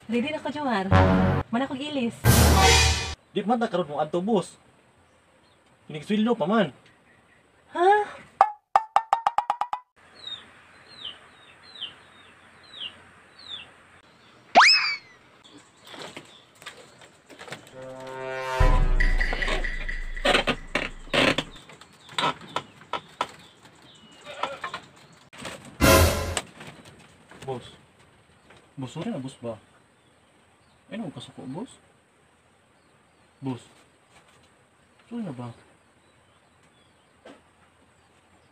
Ready na ko, Jomar. Mana ko gilis. Di man ta karon mong adto boss. Kinig-sweldo pa man. Ha? Boss. Boss, sorry na boss ba? Ano ka suko, boss? Boss. Sorry na ba?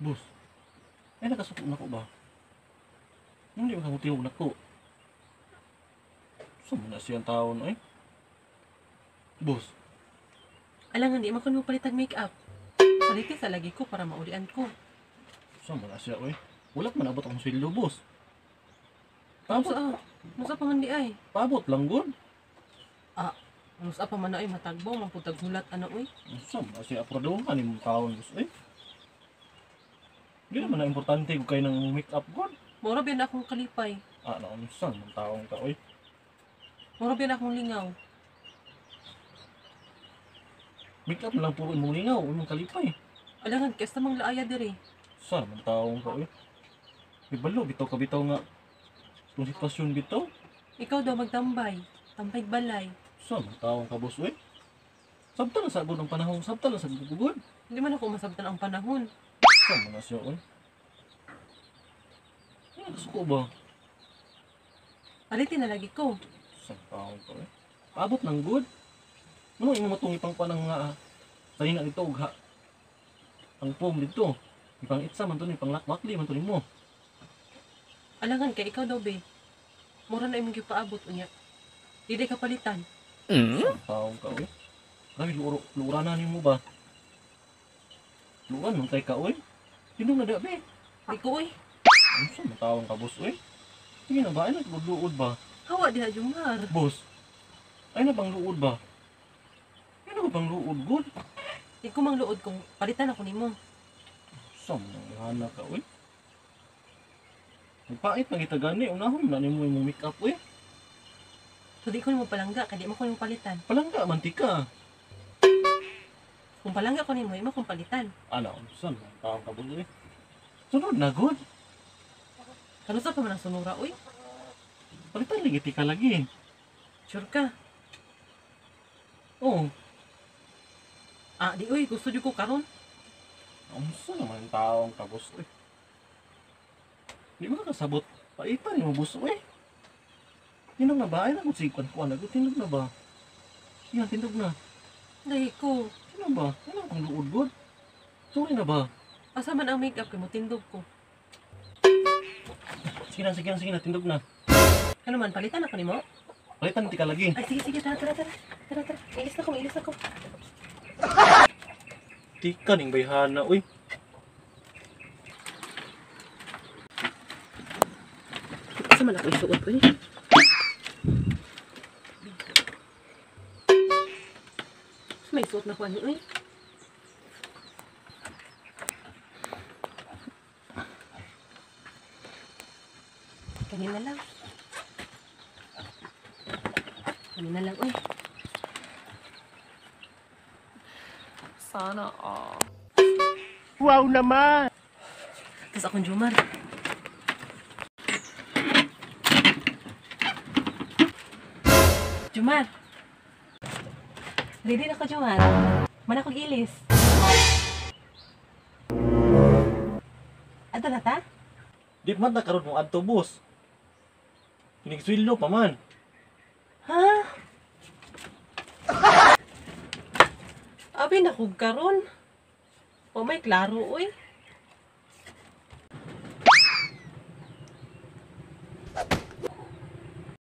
Boss. Ay nakasuko na ko ba? Hindi ba kamutihog na ko? Saan mo na siyang taon ay? Boss. Alangan di man ko palitan make-up. Palitin sa lagi ko para maulian ko. Saan mo na siya ay? Wala man abot akong sweldo, boss. Musa pa man di ay. Paabot lang gud. Musa pa man na ay matagbo, mamputag hulat ano uy. Saan mo na siya aprodohan ni mong taon, boss ay? Hindi naman na importante kung kayo ng make-up gud. Mura biyan akong kalipay. Naon saan mong taong ka, oy? Mura biyan akong lingaw. Make-up na lang puro imong lingaw, imong kalipay. Alangan kesta mang laaya diri. Saan man taong ka, oy? Ibalo, bitaw ka bitaw nga. Kung sitwasyon bitaw, Ikaw daw magtambay. Tambay balay. saan man taong ka, boss, oy? Sabta na sa agod ang panahon, sabta na sa gugugod. Hindi man ako masabtan ang panahon. Saan man na siya, oy? Ano gusto ko ba? Palitin na lagi ko. Saan taong ka, oy? Paabot ng good. Ano yung matong ipang panang nga, tayo na dito, ugha. Ang pom dito. Ipang itsa man to, ipang lakbakli man to mo. Alangan kay ikaw daw be. Mura na imong gipaabot unya. Dili ka palitan. Saan taong ka, oy? Grabe, luuranan mo ba? Luan, nung kay ka, oy? Sino na dabi? Di ko uy. Ano saan man taong ka, boss, oy? Sige na ba? Ay, nagluod ba? Hawa diha Jomar. Boss, ay na bang luod ba? Ay na bang luod, good? Di ko mang luod kung palitan ako nimo. Saan man hana ka, oy? Nagpait na kita gani, unahon na nimo yung make-up, oy. So di ko nimo palangga kay di mo ko nimo palitan. Palangga, mantika. Kung palangga ko nimo, imo kong palitan. Ano, saan man taong ka, boss, oy? Sunod na, good. Kanusa pa man ang sunura uy. Palitan lagi, tika lagi. Sure ka? Oo. Di uy, gusto jud ko karon. Ang saan naman taong ka, boss, oy? Di ba kasabot? Paitan mo, boss, oy. Tindog na ba? Ay, nagutsikon ko, tindog na ba? Yan, tindog na. Dahil ko. Sino ba? Ano ang luod, good? Sorry na ba? Asa man ang makeup kay mo tindog ko. Sige na, tindog na. Ano man, palitan ako nimo? Palitan, tika lagi. Ay, sige, tara. Ilis na ko. Tika, ning bayhana, uy. Asa man ako isuot uy. May suot na ko ano uy. Kanina lang uy. Sana Wow naman! Tapos akong Jomar. Jomar! Ready na ko, Jomar. Mana ko gilis. Ato na ta? Di man na karon mong adto, boss. Kinig-sweldo pa man. Ha? Abi na kog karon. O may klaro, uy.